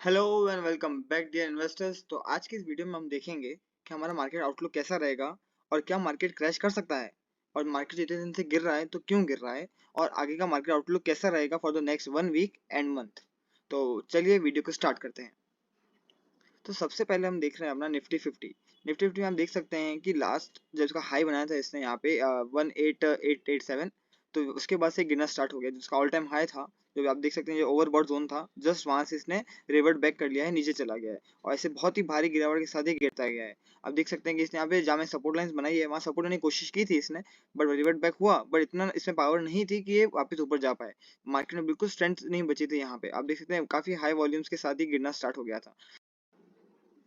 Hello and welcome back dear investors. तो आज की इस वीडियो में हम देखेंगे कि हमारा मार्केट आउटलुक कैसा रहेगा और क्या मार्केट क्रैश कर सकता है और मार्केट जितने दिन से गिर रहा है तो क्यों गिर रहा है और आगे का मार्केट आउटलुक कैसा रहेगा for the next 1 week and month. तो चलिए वीडियो को स्टार्ट करते हैं। तो सबसे पहले हम देख रहे हैं अपना निफ्टी 50 में हम देख सकते हैं कि लास्ट जब इसका हाई बनाया था इसने यहाँ पे 18887, तो उसके बाद से गिरना स्टार्ट हो गया। जिसका ऑल टाइम हाई था जो आप देख सकते हैं, जो ओवरबॉट जोन था, जस्ट वहां से इसने रिवर्ट बैक कर लिया है, नीचे चला गया है और ऐसे बहुत ही भारी गिरावट के साथ ही गिरता गया है। आप देख सकते हैं कि इसने यहाँ पे जहाँ सपोर्ट लाइंस बनाई है वहाँ सपोर्ट करने की कोशिश की थी इसने, बट रिवर्ट बैक हुआ, बट इतना इसमें पावर नहीं थी कि ये वापस ऊपर जा पाए। मार्केट में बिल्कुल स्ट्रेंथ नहीं बची थी। यहाँ पे आप देख सकते हैं काफी हाई वॉल्यूम्स के साथ ही गिरना स्टार्ट हो गया था।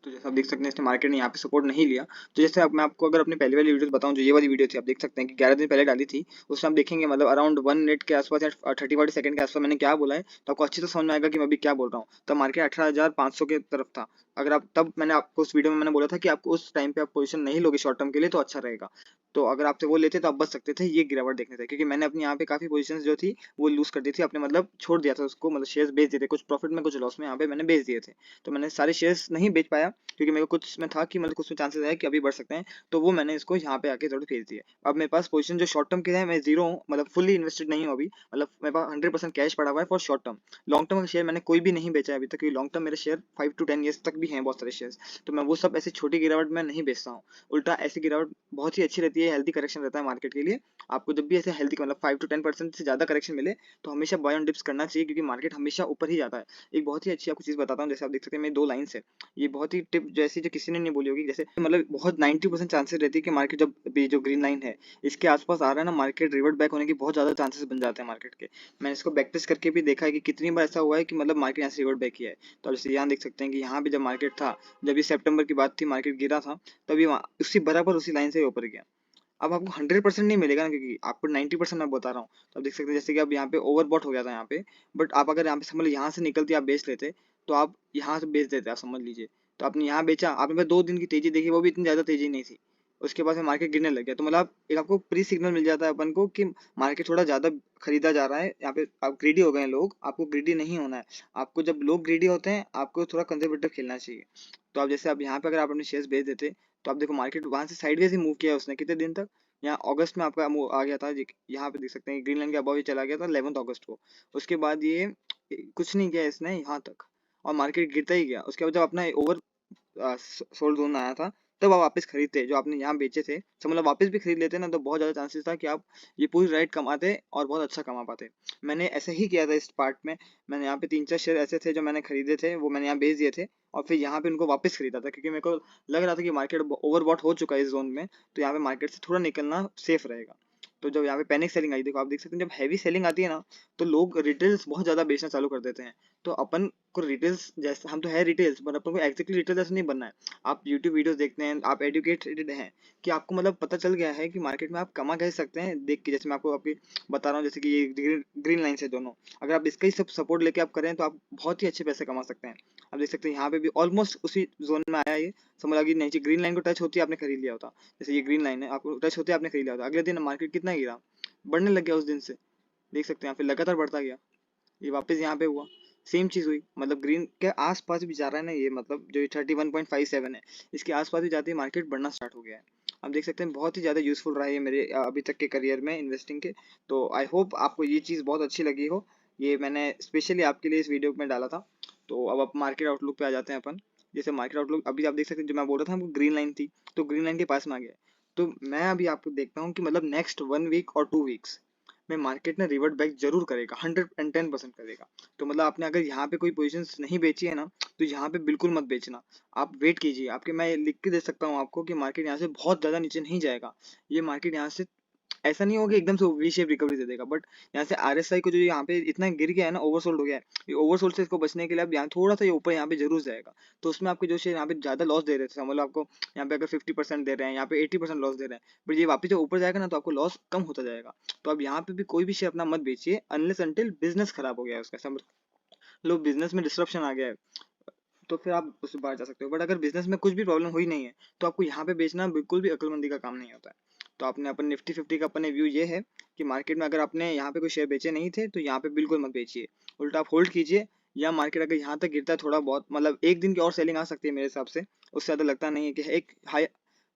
तो जैसे आप देख सकते हैं इसने मार्केट ने यहाँ पे सपोर्ट नहीं लिया। तो जैसे अब मैं आपको अगर अपनी पहली वाली वीडियो बताऊं, जो ये वाली वीडियो थी, आप देख सकते हैं कि 11 दिन पहले डाली थी, उसमें आप देखेंगे मतलब अराउंड 1 मिनट के आसपास या 30-40 सेकंड के आसपास मैंने क्या बोला है, तो आपको अच्छी तरह समझ में आएगा कि मैं अभी क्या बोल रहा हूँ। तब मार्केट 18,500 के तरफ था। अगर आप तब मैंने आपको उस वीडियो में मैंने बोला था कि आपको उस टाइम पे आप पोजीशन नहीं लोगे शॉर्ट टर्म के लिए तो अच्छा रहेगा। तो अगर आपसे वो लेते तो आप बच सकते थे ये गिरावट देखने से, क्योंकि मैंने अपनी यहाँ पे काफी पोजीशंस जो थी वो लूज कर दी थी, अपने मतलब छोड़ दिया था उसको, मतलब शेयर्स बेच दिए थे, कुछ प्रॉफिट में कुछ लॉस में यहाँ पे मैंने बेच दिए थे। तो मैंने सारे शेयर्स नहीं बेच पाया क्योंकि मेरे को कुछ में था कि मतलब कुछ में चांसेस है कि अभी बढ़ सकते हैं, तो वो मैंने इसको यहाँ पे आके थोड़ी भेज दिया। अब मेरे पास पोजीशन जो शॉर्ट टर्म की है मैं जीरो हूँ, मतलब फुल्ली इन्वेस्टेड नहीं हूँ अभी, मतलब मेरे पास 100% कैश पड़ा हुआ है for short term. Long term का शेयर मैंने कोई भी नहीं बेचा है अभी तक, क्योंकि लॉन्ग टर्म मेरे शेयर 5 to 10 ईयर्स तक भी हैं बहुत सारे शेयर्स, तो मैं वो सब ऐसी छोटी गिरावट में नहीं बेचता हूँ। उल्टा ऐसी गिरावट बहुत ही अच्छी रहती है, हेल्दी करेक्शन रहता है मार्केट के लिए। आपको जब भी ऐसे हेल्दी मतलब 5 to 10% से ज्यादा करेक्शन मिले तो हमेशा बाय ऑन डिप्स करना चाहिए, क्योंकि मार्केट हमेशा ऊपर ही जाता है। एक बहुत ही अच्छी आपको चीज बताता हूँ, जैसे आप देख सकते हैं मेरी दो लाइन्स है, ये बहुत ही टिप जैसी जो किसी ने नहीं बोली होगी। जैसे मतलब बहुत 90% चांसेस रहती है कि मार्केट जब ये जो ग्रीन लाइन है इसके आसपास आ रहा है ना, मार्केट रिवर्ट बैक होने की बहुत ज्यादा चांसेस बन जाते हैं मार्केट के। मैंने इसको बैक टेस्ट करके भी देखा है कि कितनी बार ऐसा हुआ है कि मतलब मार्केट यहाँ से रिवर्ट बैक किया है। तो जैसे यहाँ देख सकते हैं कि यहाँ भी जब मार्केट था, जब ये सितंबर की बात थी, मार्केट गिरा था, तभी उसी बराबर उसी लाइन से ऊपर गया। अब आपको 100% नहीं मिलेगा ना, क्योंकि आपको 90% मैं बता रहा हूँ। तो आप देख सकते हैं जैसे कि अब यहाँ पे ओवरबॉट हो गया था यहाँ पे, बट आप अगर यहाँ पे समझ लो यहाँ से निकलते आप बेच लेते, तो आप यहाँ से बेच देते, आप समझ लीजिए। तो आपने यहाँ बेचा, आपने बस 2 दिन की तेजी देखी, वो भी इतनी ज्यादा तेजी नहीं थी। उसके बाद में मार्केट गिरने लग गया, तो मतलब एक आपको प्री सिग्नल मिल जाता है अपन को कि मार्केट थोड़ा ज्यादा खरीदा जा रहा है। यहाँ पे आप ग्रीडी हो गए हैं लोग, आपको ग्रीडी नहीं होना है। आपको जब लोग ग्रीडी होते हैं आपको थोड़ा कंजर्वेटिव खेलना चाहिए। तो आप जैसे अब यहाँ पे अगर आप अपने शेयर्स बेच देते, तो आप देखो मार्केट वहां से साइडवेज ही मूव किया है उसने कितने दिन तक। यहाँ अगस्त में आपका मूव आ गया था, यहाँ पे देख सकते हैं ग्रीनलैंड के अबव ही चला गया था 11 अगस्त को। उसके बाद ये कुछ नहीं किया इसने यहाँ तक, और मार्केट गिरता ही गया। उसके बाद जब अपना ओवर सोल्ड जोन आया था, तब आप वापस खरीदते, जो आपने यहाँ बेचे थे तो मतलब वापस भी खरीद लेते ना, तो बहुत ज्यादा चांसेस था कि आप ये पूरी राइट कमाते और बहुत अच्छा कमा पाते। मैंने ऐसे ही किया था इस पार्ट में। मैंने यहाँ पे 3-4 शेयर ऐसे थे जो मैंने खरीदे थे, वो मैंने यहाँ बेच दिए थे और फिर यहाँ पे उनको वापस खरीदा था, क्योंकि मेरे को लग रहा था कि मार्केट ओवरबॉट हो चुका है इस जोन में, तो यहाँ पे मार्केट से थोड़ा निकलना सेफ रहेगा। तो जब यहाँ पे पैनिक सेलिंग आई, देखो आप देख सकते हैं जब हैवी सेलिंग आती है ना, तो लोग रिटेल्स बहुत ज्यादा बेचना चालू कर देते हैं। तो अपन को रिटेल्स जैसे, हम तो है रिटेल्स, पर अपन को एक्जैक्टली रिटेल जैसे नहीं बनना है। आप यूट्यूब वीडियोस देखते हैं, आप एडुकेटेड हैं कि आपको मतलब पता चल गया है कि मार्केट में आप कमा कैसे सकते हैं देख के। जैसे मैं आपको आपकी बता रहा हूँ, जैसे कि ये ग्रीन लाइन है दोनों, अगर आप इसका ही सब सपोर्ट लेके आप करें तो आप बहुत ही अच्छे पैसे कमा सकते हैं। आप देख सकते हैं यहाँ पे भी ऑलमोस्ट उसी जोन में आया ये। समझ लगी नहीं, ग्रीन लाइन को टच होती है आपने खरीद लिया होता। जैसे ये ग्रीन लाइन है, आपको टच होते आपने खरीद लिया होता, अगले दिन मार्केट कितना गिरा, बढ़ने लग गया उस दिन से। देख सकते हैं यहाँ पे लगातार बढ़ता गया, ये वापस यहाँ पे हुआ, सेम चीज हुई। मतलब ग्रीन के आसपास भी जा रहा है ना ये, मतलब जो 31.57 है, इसके आसपास भी जाते ही मार्केट बढ़ना स्टार्ट हो गया है। आप देख सकते हैं बहुत ही ज्यादा यूजफुल रहा है ये मेरे अभी तक के करियर में इन्वेस्टिंग के। तो आई होप आपको ये चीज बहुत अच्छी लगी हो, ये मैंने स्पेशली आपके लिए इस वीडियो में डाला था। तो अब आप मार्केट आउटलुक पे आ जाते हैं अपन। जैसे मार्केट आउटलुक अभी आप देख सकते हैं, जो मैं बोल रहा था हमको ग्रीन लाइन थी, तो ग्रीन लाइन के पास में आ गया है। तो मैं अभी आपको देखता हूँ कि मतलब नेक्स्ट 1 वीक और 2 वीक्स में मार्केट ने रिवर्ट बैक जरूर करेगा, 110% करेगा। तो मतलब आपने अगर यहाँ पे कोई पोजीशन नहीं बेची है ना, तो यहाँ पे बिल्कुल मत बेचना। आप वेट कीजिए, आपके मैं लिख के दे सकता हूँ आपको कि मार्केट यहाँ से बहुत ज्यादा नीचे नहीं जाएगा। ये मार्केट यहाँ से ऐसा नहीं होगा एकदम से वी शेप रिकवरी दे देगा, बट यहाँ से आरएसआई को जो यहाँ पे इतना गिर गया है ना, ओवरसोल्ड हो गया है, ये ओवरसोल्ड से इसको बचने के लिए अब यहाँ थोड़ा सा ये ऊपर यहाँ पे जरूर जाएगा। तो उसमें आपके जो शेयर यहाँ पे ज्यादा लॉस दे रहे थे, मतलब आपको यहाँ पे अगर 50% दे रहे हैं, यहाँ पे 80% लॉस दे रहे हैं, बट ये वापस जब ऊपर जाएगा ना तो आपको लॉस कम होता जाएगा। तो अब यहाँ पे भी कोई भी शेयर अपना मत बेचिए अनलेस अंटिल बिजनेस खराब हो गया है उसका, समझ लो बिजनेस में डिस्ट्रप्शन आ गया है, तो फिर आप उससे बाहर जा सकते हो। बट अगर बिजनेस में कुछ भी प्रॉब्लम हुई नहीं है तो आपको यहाँ पे बेचना बिल्कुल भी अक्लमंदी का काम नहीं होता है। तो आपने अपन निफ्टी 50 का अपने व्यू ये है कि मार्केट में अगर आपने यहाँ पे कोई शेयर बेचे नहीं थे तो यहाँ पे बिल्कुल मत बेचिए, उल्टा आप होल्ड कीजिए। या मार्केट अगर यहाँ तक गिरता है थोड़ा बहुत, मतलब एक दिन की और सेलिंग आ सकती है मेरे हिसाब से, उससे ज़्यादा लगता नहीं है कि एक हाई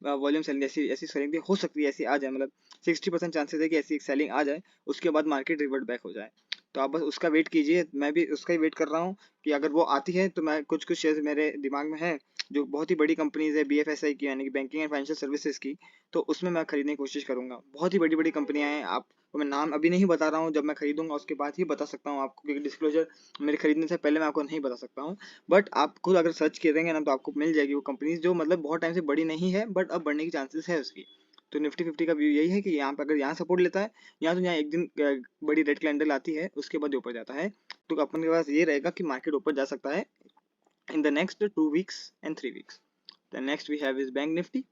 वॉल्यूम सेलिंग ऐसी ऐसी सेलिंग भी हो सकती है, ऐसी आ जाए, मतलब 60% चांसेस है कि ऐसी एक सेलिंग आ जाए, उसके बाद मार्केट रिवर्ट बैक हो जाए। तो आप बस उसका वेट कीजिए, मैं भी उसका ही वेट कर रहा हूँ कि अगर वो आती है तो मैं कुछ कुछ शेयर्स मेरे दिमाग में है जो बहुत ही बड़ी कंपनीज है BFSI की, यानी कि बैंकिंग एंड फाइनेंशियल सर्विसेज की, तो उसमें मैं खरीदने की कोशिश करूंगा। बहुत ही बड़ी बड़ी कंपनियां हैं, आपको मैं नाम अभी नहीं बता रहा हूँ, जब मैं खरीदूंगा उसके बाद ही बता सकता हूँ आपको, क्योंकि डिस्क्लोजर मेरे खरीदने से पहले मैं आपको नहीं बता सकता हूँ। बट आप खुद अगर सर्च करेंगे ना तो आपको मिल जाएगी वो कंपनीज जो मतलब बहुत टाइम से बड़ी नहीं है बट अब बढ़ने की चांसेस है उसकी। तो निफ्टी 50 का व्यू यही है कि यहाँ पे अगर यहाँ सपोर्ट लेता है, यहाँ तो यहाँ एक दिन बड़ी रेड कैंडल आती है, उसके बाद ऊपर जाता है, तो अपन के पास ये रहेगा कि मार्केट ऊपर जा सकता है in the next 2 weeks and 3 weeks. The next we have is Bank Nifty.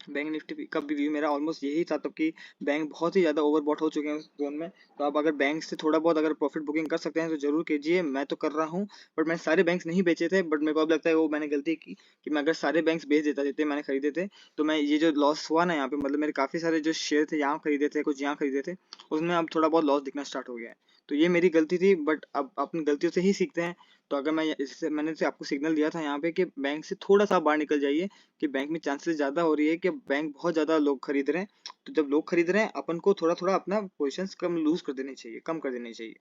Bank Nifty का भी व्यू मेरा ऑलमोस्ट यही था, तब कि बैंक बहुत ही ज़्यादा ओवरबॉट हो चुके हैं उस जोन में। तो आप अगर बैंक से थोड़ा बहुत अगर प्रॉफिट बुकिंग कर सकते हैं तो जरूर कीजिए, मैं तो कर रहा हूँ। बट मैंने सारे बैंक्स नहीं बेचे थे, बट मेरे को अब लगता है वो मैंने गलती की कि मैं अगर सारे बैंक्स बेच देता जितने मैंने खरीदे थे, तो मैं ये जो लॉस हुआ ना यहाँ पे, मतलब मेरे काफ़ी सारे जो शेयर थे यहाँ खरीदे थे, कुछ यहाँ खरीदे थे, उसमें अब थोड़ा बहुत लॉस दिखना स्टार्ट हो गया है। तो ये मेरी गलती थी, बट अब अपनी गलतियों से ही सीखते हैं। तो अगर मैं इससे मैंने से आपको सिग्नल दिया था यहाँ पे कि बैंक से थोड़ा सा बाहर निकल जाइए, कि बैंक में चांसेस ज़्यादा हो रही है कि बैंक बहुत ज़्यादा लोग खरीद रहे हैं। तो जब लोग खरीद रहे हैं अपन को थोड़ा थोड़ा अपना पोजीशंस कम लूज कर देनी चाहिए, कम कर देनी चाहिए।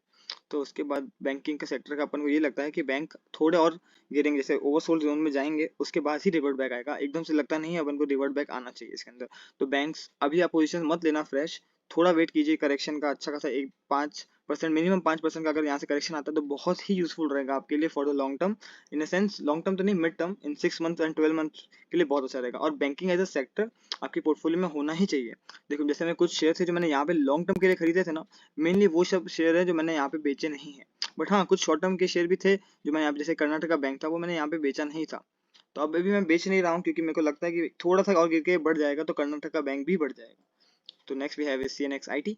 तो उसके बाद बैंकिंग का सेक्टर का अपन को ये लगता है कि बैंक थोड़े और गिरेंगे, जैसे ओवरसोल्ड जोन में जाएंगे उसके बाद ही रिवर्ट बैक आएगा, एकदम से लगता नहीं है अपन को रिवर्ट बैक आना चाहिए इसके अंदर। तो बैंक्स अभी आप पोजीशन मत लेना फ्रेश, थोड़ा वेट कीजिए करेक्शन का, अच्छा खासा एक 5% मिनिमम 5% का अगर यहाँ से करेक्शन आता है तो बहुत ही यूजफुल रहेगा आपके लिए for the long term. In sense long term तो नहीं, mid term, in 6 month and 12 month के लिए बहुत अच्छा रहेगा। और बैंकिंग एज अ सेक्टर आपकी पोर्टफोलियो में होना ही चाहिए। देखो जैसे मैं कुछ शेयर थे जो मैंने यहाँ पे लॉन्ग टर्म के लिए खरीदे थे ना, मेनली वो सब शेयर है जो मैंने यहाँ पे बेचे नहीं है। बट हाँ, कुछ शॉर्ट टर्म के शेयर भी थे जो मैं यहाँ पे, जैसे कर्नाटका बैंक था, वो मैंने यहाँ पे बेचा नहीं था। तो अब अभी मैं बेच नहीं रहा हूँ क्योंकि मेरे को लगता है कि थोड़ा सा और गिर के बढ़ जाएगा तो कर्नाटका बैंक भी बढ़ जाएगा। तो next we have CNX IT।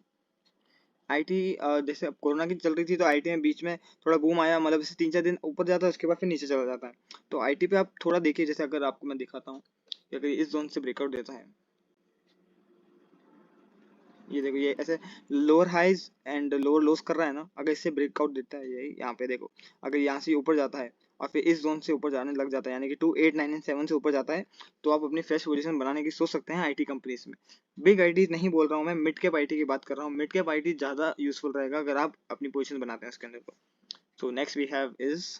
IT जैसे अब कोरोना की चल रही थी तो आईटी में बीच में थोड़ा बूम आया, मतलब जैसे 3-4 दिन ऊपर जाता है उसके बाद फिर नीचे चला जाता है। तो आईटी पे आप थोड़ा देखिए, जैसे अगर आपको मैं दिखाता हूँ कि अगर इस जोन से ब्रेकआउट देता है, ये देखो ये ऐसे lower highs and lower lows कर रहा है ना, अगर इससे ब्रेकआउट देता है यही यहाँ पे देखो, अगर यहाँ से ऊपर जाता है और फिर इस जोन से ऊपर जाने लग जाता है, यानी कि 2, 8, 9 एंड 7 से ऊपर जाता है, तो आप अपनी फ्रेश पोजीशन बनाने की सोच सकते हैं आईटी कंपनीज में। बिग आईटी नहीं बोल रहा हूँ मैं, मिड कैप आईटी की बात कर रहा हूँ। मिड कैप आईटी ज्यादा यूजफुल रहेगा अगर आप अपनी पोजीशन बनाते हैं उसके अंदर तो। So next we have is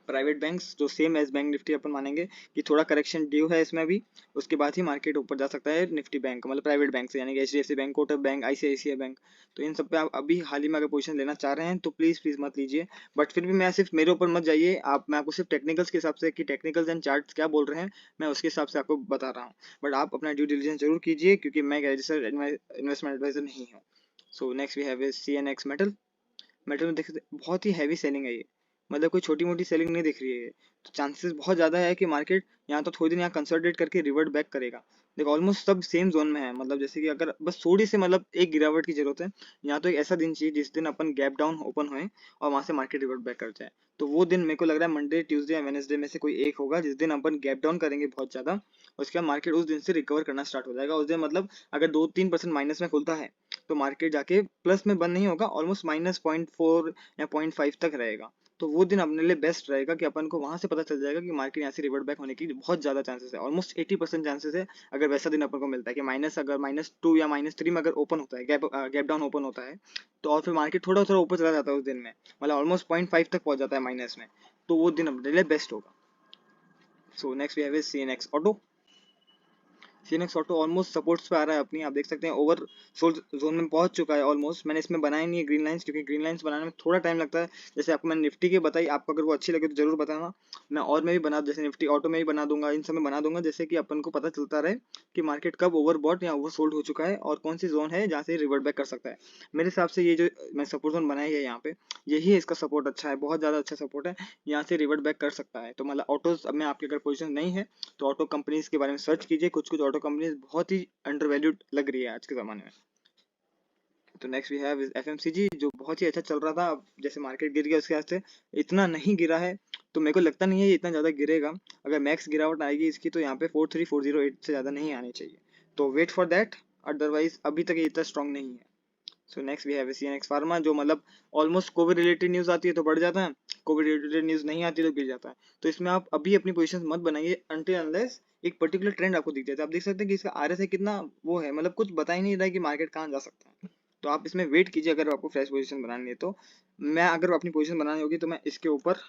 private banks, जो सेम एज बैंक निफ्टी अपन मानेंगे कि थोड़ा करेक्शन ड्यू है इसमें भी, उसके बाद ही मार्केट ऊपर जा सकता है निफ्टी बैंक, मतलब प्राइवेट बैंक से, यानी कि HDFC bank, Kotak bank, ICICI bank. तो इन सब पे आप अभी हाल ही में अगर पोजीशन लेना चाह रहे हैं तो प्लीज प्लीज मत लीजिए। बट फिर भी मैं सिर्फ मेरे ऊपर मत जाइए आप, मैं आपको सिर्फ टेक्निकल्स के हिसाब से कि टेक्निकल्स एंड चार्ट्स क्या बोल रहे हैं मैं उसके हिसाब से आपको बता रहा हूँ। बट आप अपना ड्यू डिलिजेंस जरूर कीजिए क्योंकि मैं रजिस्टर्ड इन्वेस्टमेंट एडवाइजर नहीं हूँ। So next we have CNX metal. Metal में देख बहुत ही हैवी सेलिंग है ये, मतलब कोई छोटी मोटी सेलिंग नहीं दिख रही है। तो चांसेस बहुत ज़्यादा है कि मार्केट यहाँ तो थोड़ी दिन यहाँ कंसोलिडेट करके रिवर्ट बैक करेगा। देखो ऑलमोस्ट सब सेम जोन में है, मतलब जैसे कि अगर बस थोड़ी सी मतलब एक गिरावट की जरूरत है, यहाँ तो एक ऐसा दिन चाहिए जिस दिन अपन गैप डाउन ओपन होए और वहां से मार्केट रिवर्ट बैक कर जाए। तो वो दिन मेरे को लग रहा है मंडे, ट्यूसडे या वेनेसडे में से कोई एक होगा जिस दिन अपन गैप डाउन करेंगे बहुत ज्यादा, उसके बाद मार्केट उस दिन से रिकवर करना स्टार्ट हो जाएगा। उस दिन मतलब अगर 2-3% माइनस में खुलता है तो मार्केट जाके प्लस में बंद नहीं होगा, ऑलमोस्ट -0.4 या 0.5 तक रहेगा। तो वो दिन अपने लिए बेस्ट रहेगा कि अपन को वहां से पता चल जाएगा कि मार्केट यहाँ से रिवर्ट बैक होने की बहुत ज्यादा चांसेस है, ऑलमोस्ट 80% चांसेस है। अगर वैसा दिन अपन को मिलता है कि माइनस अगर -2 या -3 में अगर ओपन होता है, गैप डाउन ओपन होता है, तो और फिर मार्केट थोड़ा थोड़ा ऊपर चला जाता है उस दिन में, मतलब ऑलमोस्ट 0.5 तक पहुंच जाता है माइनस में, तो वो दिन अपने लिए बेस्ट होगा। So next we have CNX auto. CNX auto almost supports पे आ रहा है अपनी, आप देख सकते हैं ओवर सोल्ड जोन में पहुंच चुका है ऑलमोस्ट। मैंने इसमें बनाया नहीं है ग्रीन लाइंस क्योंकि ग्रीन लाइंस बनाने में थोड़ा टाइम लगता है, जैसे आपको मैंने निफ्टी की बताई, आपको अगर वो अच्छी लगे तो जरूर बताना। मैं और में भी बना, जैसे निफ्टी ऑटो में भी बना दूंगा, इन सब में बना दूंगा, जैसे कि अपन को पता चलता रहे कि मार्केट कब ओवरबॉट या ओवर सोल्ड हो चुका है और कौन सी जोन है जहाँ से रिवर्ट बैक कर सकता है। मेरे हिसाब से ये जो मैं सपोर्ट जोन बनाई है यहाँ पे, यही इसका सपोर्ट अच्छा है, बहुत ज़्यादा अच्छा सपोर्ट है, यहाँ से रिवर्ट बैक कर सकता है। तो मतलब ऑटोज अब में आपकी अगर पोजीशन नहीं है तो ऑटो कंपनीज के बारे में सर्च कीजिए, कुछ कुछ ऑटो कंपनीज बहुत ही अंडर वैल्यूड लग रही है आज के ज़माने में। तो नेक्स्ट वी हैव FMCG, जो बहुत ही अच्छा चल रहा था, अब जैसे मार्केट गिर गया उसके बाद से इतना नहीं गिरा है, तो मेरे को लगता नहीं है ये इतना ज़्यादा गिरेगा। अगर मैक्स गिरावट आएगी इसकी तो यहाँ पे 43408 से ज़्यादा नहीं आनी चाहिए, तो वेट फॉर दैट, अदरवाइज अभी तक ये इतना स्ट्रॉन्ग नहीं है। So next we have CNX pharma, जो मतलब ऑलमोस्ट कोविड रिलेटेड न्यूज आती है तो बढ़ जाता है, कोविड रिलेटेड न्यूज नहीं आती तो गिर जाता है। तो इसमें आप अभी अपनी पोजीशन मत बनाइए अनटिल अनलेस एक पर्टिकुलर ट्रेंड आपको दिख जाए। तो आप देख सकते हैं कि इसका आरएसआई कितना वो है, मतलब कुछ बता ही नहीं रहा है कि मार्केट कहाँ जा सकता है। तो आप इसमें वेट कीजिए अगर आपको फ्रेश पोजीशन बनानी है तो। मैं अगर अपनी पोजीशन बनानी होगी तो मैं इसके ऊपर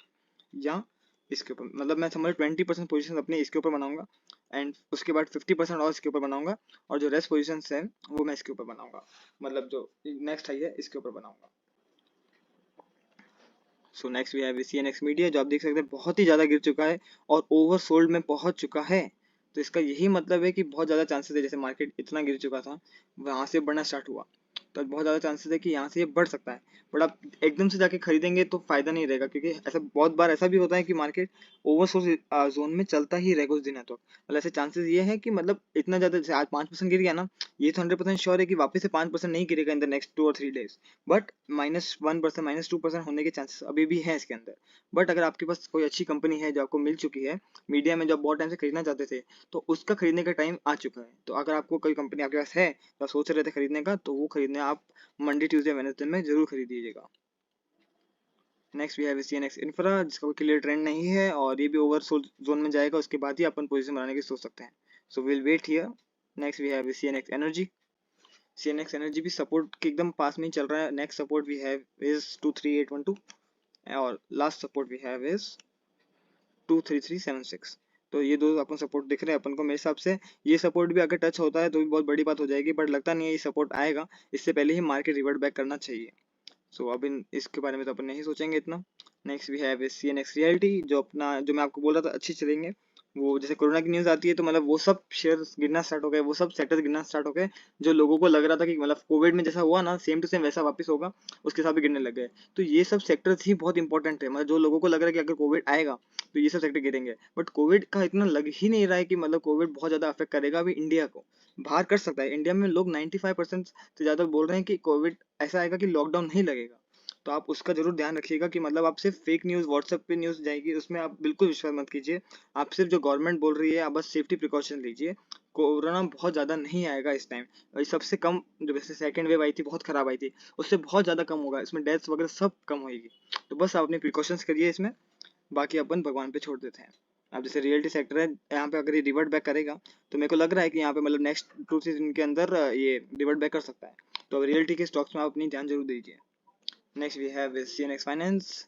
या इसके ऊपर, मतलब मैं समझ 20% पोजीशन अपनी इसके ऊपर बनाऊंगा एंड उसके बाद 50% और इसके ऊपर बनाऊंगा, और जो रेस्ट पोजीशन है वो मैं इसके ऊपर बनाऊंगा, मतलब जो नेक्स्ट हाई है इसके ऊपर बनाऊंगा। So next we have CNX media, जो आप देख सकते हैं बहुत ही ज़्यादा गिर चुका है और ओवरसोल्ड में पहुंच चुका है। तो इसका यही मतलब है कि बहुत ज़्यादा चांसेस है, जैसे मार्केट इतना गिर चुका था वहां से बढ़ना स्टार्ट हुआ, तो बहुत ज़्यादा चांसेस है कि यहाँ से ये बढ़ सकता है। बट आप एकदम से जाके खरीदेंगे तो फायदा नहीं रहेगा, क्योंकि ऐसा बहुत बार ऐसा भी होता है कि मार्केट ओवरसोल्ड जोन में चलता ही रहेगा कुछ दिनों तक। मतलब ऐसे चांसेस ये है कि मतलब इतना ज़्यादा, जैसे आज 5% गिर गया ना, ये तो 100% श्योर है कि वापस से 5% नहीं गिरेगा इन द नेक्स्ट 2 और 3 डेज। बट -1% -2% होने के चांसेस अभी भी हैं इसके अंदर। बट अगर आपके पास कोई अच्छी कंपनी है जो आपको मिल चुकी है मीडिया में, जो आप बहुत टाइम से खरीदना चाहते थे, तो उसका खरीदने का टाइम आ चुका है। तो अगर आपको कोई कंपनी आपके पास है तो आप सोच रहे थे खरीदने का, तो वो खरीदने आप मंडे ट्यूसडे वेडनेसडे में जरूर खरीद लीजिएगा। Next we have CNX infra, जिसका कोई क्लियर ट्रेंड नहीं है और ये भी ओवर जोन में जाएगा, उसके बाद ही अपन पोजीशन बनाने की सोच सकते हैं। So will wait here. Next we have CNX energy. CNX energy भी सपोर्ट के एकदम पास में ही चल रहा है। Next support we have is 23812 और last support we have is 23376। तो ये दो अपन सपोर्ट दिख रहे हैं अपन को। मेरे हिसाब से ये सपोर्ट भी अगर टच होता है तो भी बहुत बड़ी बात हो जाएगी, बट लगता नहीं है ये सपोर्ट आएगा, इससे पहले ही मार्केट रिवर्ट बैक करना चाहिए। सो अब इन इसके बारे में तो अपन नहीं सोचेंगे इतना। Next we have CNX realty, जो अपना जो मैं आपको बोल रहा था अच्छी चलेंगे। वो जैसे कोरोना की न्यूज़ आती है तो मतलब वो सब शेयर गिरना स्टार्ट हो गए, वो सब सेक्टर्स गिरना स्टार्ट हो गए, जो लोगों को लग रहा था कि मतलब कोविड में जैसा हुआ ना सेम टू सेम वैसा वापस होगा, उसके साथ भी गिरने लग गए। तो ये सब सेक्टर्स ही बहुत इंपॉर्टेंट है, मतलब जो लोगों को लग रहा है कि अगर कोविड आएगा तो ये सब सेक्टर गिरेंगे, बट कोविड का इतना लग ही नहीं रहा है कि मतलब कोविड बहुत ज़्यादा अफेक्ट करेगा अभी इंडिया को। बाहर कर सकता है, इंडिया में लोग 95% से ज़्यादा बोल रहे हैं कि कोविड ऐसा आएगा कि लॉकडाउन नहीं लगेगा। तो आप उसका जरूर ध्यान रखिएगा कि मतलब आप सिर्फ फेक न्यूज़ व्हाट्सएप पे न्यूज़ जाएगी उसमें आप बिल्कुल विश्वास मत कीजिए। आप सिर्फ जो गवर्नमेंट बोल रही है आप बस सेफ्टी प्रिकॉशन लीजिए। कोरोना बहुत ज़्यादा नहीं आएगा इस टाइम, और सबसे कम जो वैसे सेकेंड वेव आई थी बहुत खराब आई थी, उससे बहुत ज़्यादा कम होगा, इसमें डेथ्स वगैरह सब कम होगी। तो बस आप अपनी प्रिकॉशंस करिए इसमें, बाकी अपन भगवान पे छोड़ देते हैं। अब जैसे रियल्टी सेक्टर है, यहाँ पे अगर ये रिवर्ट बैक करेगा तो मेरे को लग रहा है कि यहाँ पे मतलब नेक्स्ट 2 3 दिन के अंदर ये रिवर्ट बैक कर सकता है। तो अब रियल्टी के स्टॉक्स में आप अपनी ध्यान जरूर दीजिए। Next we have CNX finance,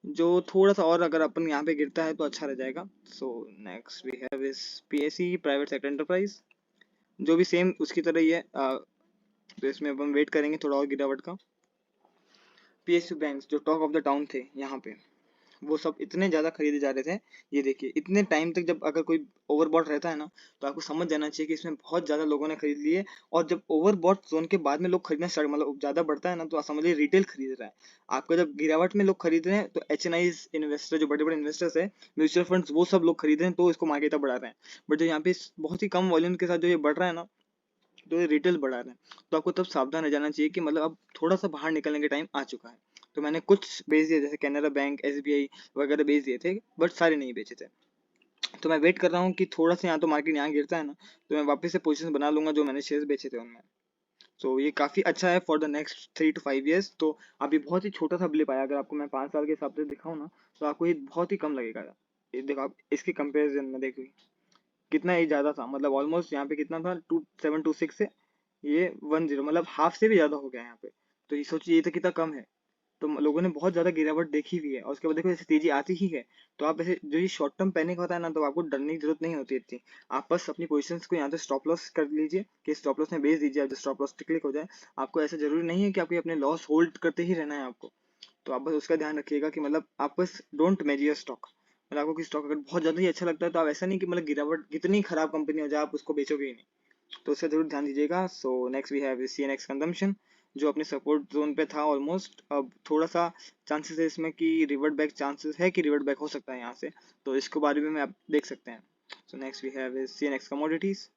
जो थोड़ा सा और अगर अपन यहाँ पे गिरता है तो अच्छा रह जाएगा। सो नेक्स्ट वी हैव इस पीएससी प्राइवेट सेक्टर एंटरप्राइज, जो भी सेम उसकी तरह ही है। तो इसमें अपन वेट करेंगे थोड़ा और गिरावट का। पीएसयू बैंक जो टॉक ऑफ द टाउन थे यहाँ पे, वो सब इतने ज़्यादा खरीदे जा रहे थे। ये देखिए इतने टाइम तक जब अगर कोई ओवरबॉट रहता है ना, तो आपको समझ जाना चाहिए कि इसमें बहुत ज़्यादा लोगों ने खरीद लिए। और जब ओवरबॉट जोन के बाद में लोग खरीदना स्टार्ट, मतलब ज़्यादा बढ़ता है ना, तो आप समझिए रिटेल खरीद रहा है। आपका जब गिरावट में लोग खरीद रहे हैं तो एचएनआई इन्वेस्टर, जो बड़े बड़े इन्वेस्टर्स है, म्यूचुअल फंड्स, वो सब लोग खरीद रहे हैं तो इसको मार्केट बढ़ा रहे हैं। बट जो यहाँ पे बहुत ही कम वॉल्यूम के साथ जो ये बढ़ रहा है ना, तो ये रिटेल बढ़ा रहे हैं, तो आपको तब सावधान रह जाना चाहिए कि मतलब अब थोड़ा सा बाहर निकलने का टाइम आ चुका है। तो मैंने कुछ बेच दिए, जैसे कैनरा बैंक, एसबीआई वगैरह बेच दिए थे, बट सारे नहीं बेचे थे। तो मैं वेट कर रहा हूँ कि थोड़ा सा यहाँ तो मार्केट यहाँ गिरता है ना, तो मैं वापस से पोजीशन बना लूंगा जो मैंने शेयर्स बेचे थे उनमें। सो ये काफ़ी अच्छा है for the next 3 to 5 years। तो आप ये बहुत ही छोटा सा ब्लिप आया, अगर आपको मैं 5 साल के हिसाब से दिखाऊँ ना, तो आपको ये बहुत ही कम लगेगा। ये देखो आप इसके कंपेरिजन में देखो कितना ही ज़्यादा था, मतलब ऑलमोस्ट यहाँ पे कितना था 2726 से ये 10, मतलब हाफ से भी ज़्यादा हो गया यहाँ पे। तो ये सोचिए ये तो कितना कम है। तो लोगों ने बहुत ज़्यादा गिरावट देखी हुई है और उसके बाद देखो जैसे तेजी आती ही है, तो आप ऐसे जो ये शॉर्ट टर्म पैनिक होता है ना, तो आपको डरने की जरूरत नहीं होती इतनी। आप बस अपनी पोजीशंस को यहाँ से स्टॉप लॉस कर लीजिए कि स्टॉप लॉस में बेच दीजिए, जब स्टॉप लॉस क्लिक हो जाए। आपको ऐसा जरूरी नहीं है कि आपको अपने लॉस होल्ड करते ही रहना है आपको। तो आप बस उसका ध्यान रखिएगा कि मतलब आप बस डोंट मेजर स्टॉक। मतलब आपको कि स्टॉक अगर बहुत ज़्यादा ही अच्छा लगता है तो आप ऐसा नहीं कि मतलब गिरावट कितनी खराब कंपनी हो जाए आप उसको बेचोगे ही नहीं, तो उसका जरूर ध्यान दीजिएगा। So next we have CNX consumption, जो अपने सपोर्ट जोन पे था ऑलमोस्ट, अब थोड़ा सा चांसेस है इसमें कि रिवर्ट बैक, चांसेस है कि रिवर्ट बैक हो सकता है यहाँ से, तो इसके बारे में आप देख सकते हैं। So next we have CNX commodities,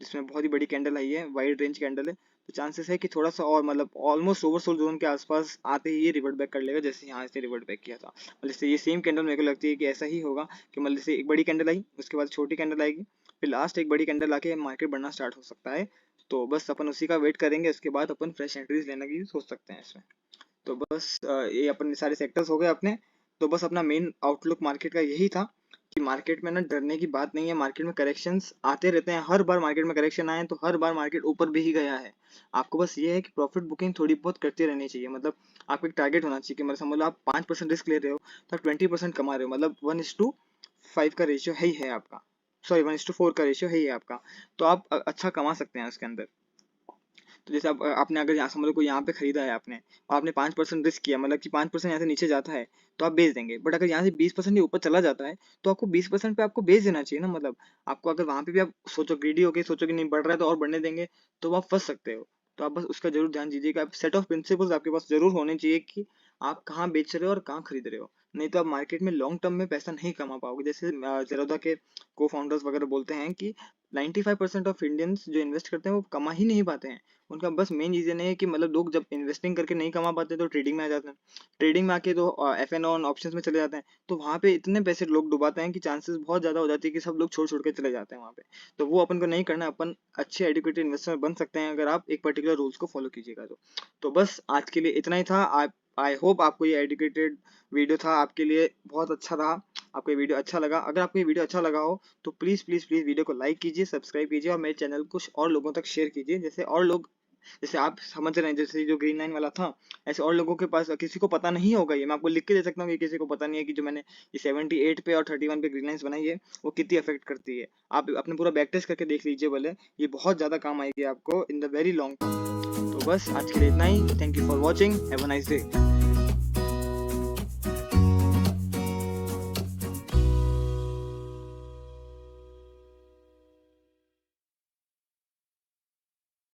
जिसमें बहुत ही बड़ी कैंडल आई है, वाइड रेंज कैंडल है। तो चांसेस है कि थोड़ा सा और मतलब ऑलमोस्ट ओवरसोल्ड जोन के आसपास आते ही ये रिवर्ट बैक कर लेगा, जैसे यहाँ से रिवर्ट बैक किया था। मतलब जैसे ये सेम कैंडल मेरे को लगती है कि ऐसा ही होगा कि मतलब जैसे एक बड़ी कैंडल आई, उसके बाद छोटी कैंडल आएगी, फिर लास्ट एक बड़ी कैंडल आके मार्केट बढ़ना स्टार्ट हो सकता है तो बस अपन उसी का वेट करेंगे, उसके बाद अपन फ्रेश एंट्रीज लेने की सोच सकते हैं इसमें। तो बस ये अपन सारे सेक्टर्स हो गए अपने। तो बस अपना मेन आउटलुक मार्केट का यही था कि मार्केट में ना डरने की बात नहीं है, मार्केट में करेक्शंस आते रहते हैं, हर बार मार्केट में करेक्शन आए तो हर बार मार्केट ऊपर भी ही गया है। आपको बस ये है कि प्रॉफिट बुकिंग थोड़ी बहुत करती रहनी चाहिए, मतलब आपको एक टारगेट होना चाहिए कि मतलब समझ लो आप 5% रिस्क ले रहे हो तो आप 20% कमा रहे हो, मतलब 1:5 का रेशियो है ही है आपका, सॉरी 1:4 का रेशियो है ही है आपका। तो आप अच्छा कमा सकते हैं उसके अंदर। तो जैसे आप आपने अगर यहाँ समझ लो कोई यहाँ पे खरीदा है आपने और आपने 5% रिस्क किया, मतलब कि 5% यहाँ से नीचे जाता है तो आप बेच देंगे, बट अगर यहाँ से 20% ऊपर चला जाता है तो आपको 20% पे आपको बेच देना चाहिए ना। मतलब आपको अगर वहां पे भी आप सोचो ग्रीडी होके सोचो कि नहीं बढ़ रहा है तो और बढ़ने देंगे, तो आप फंस सकते हो। तो आप बस उसका जरूर ध्यान दीजिएगा, सेट ऑफ प्रिंसिपल्स आपके पास जरूर होने चाहिए कि आप कहाँ बेच रहे हो और कहाँ खरीद रहे हो, नहीं तो आप मार्केट में लॉन्ग टर्म में पैसा नहीं कमा पाओगे। जैसे जेरोधा के को फाउंडर्स वगैरह बोलते हैं कि 95% ऑफ इंडियंस जो इन्वेस्ट करते हैं वो कमा ही नहीं पाते हैं। उनका बस मेन रीजन है कि मतलब लोग जब इन्वेस्टिंग करके नहीं कमा पाते तो ट्रेडिंग में आ जाते हैं, ट्रेडिंग में आके तो एफ एन ऑन ऑप्शंस में चले जाते हैं, तो वहां पे इतने पैसे लोग डुबाते हैं कि चांसेस बहुत ज्यादा हो जाती है कि सब लोग छोड़ छोड़ के चले जाते हैं वहां पे। तो वो अपन को नहीं करना, अपन अच्छे एडुकेटेड इन्वेस्टर बन सकते हैं अगर आप एक पर्टिकुलर रूल्स को फॉलो कीजिएगा तो बस आज के लिए इतना ही था। आप आई होप आपको ये एडुकेटेड वीडियो था, आपके लिए बहुत अच्छा रहा, आपको ये वीडियो अच्छा लगा। अगर आपको ये वीडियो अच्छा लगा हो तो प्लीज प्लीज प्लीज वीडियो को लाइक कीजिए, सब्सक्राइब कीजिए और मेरे चैनल को कुछ और लोगों तक शेयर कीजिए, जैसे और लोग, जैसे आप समझ रहे हैं जैसे जो ग्रीन लाइन वाला था, ऐसे और लोगों के पास किसी को पता नहीं होगा, ये मैं आपको लिख के दे सकता हूँ कि किसी को पता नहीं है कि जो मैंने ये 78 पे और 31 पे ग्रीन लाइंस बनाई है वो कितनी अफेक्ट करती है। आप अपने पूरा बैक टेस्ट करके देख लीजिए भले, ये बहुत ज्यादा काम आएगी आपको in the very long term. तो बस आज के लिए इतना ही, thank you for watching, have a nice day.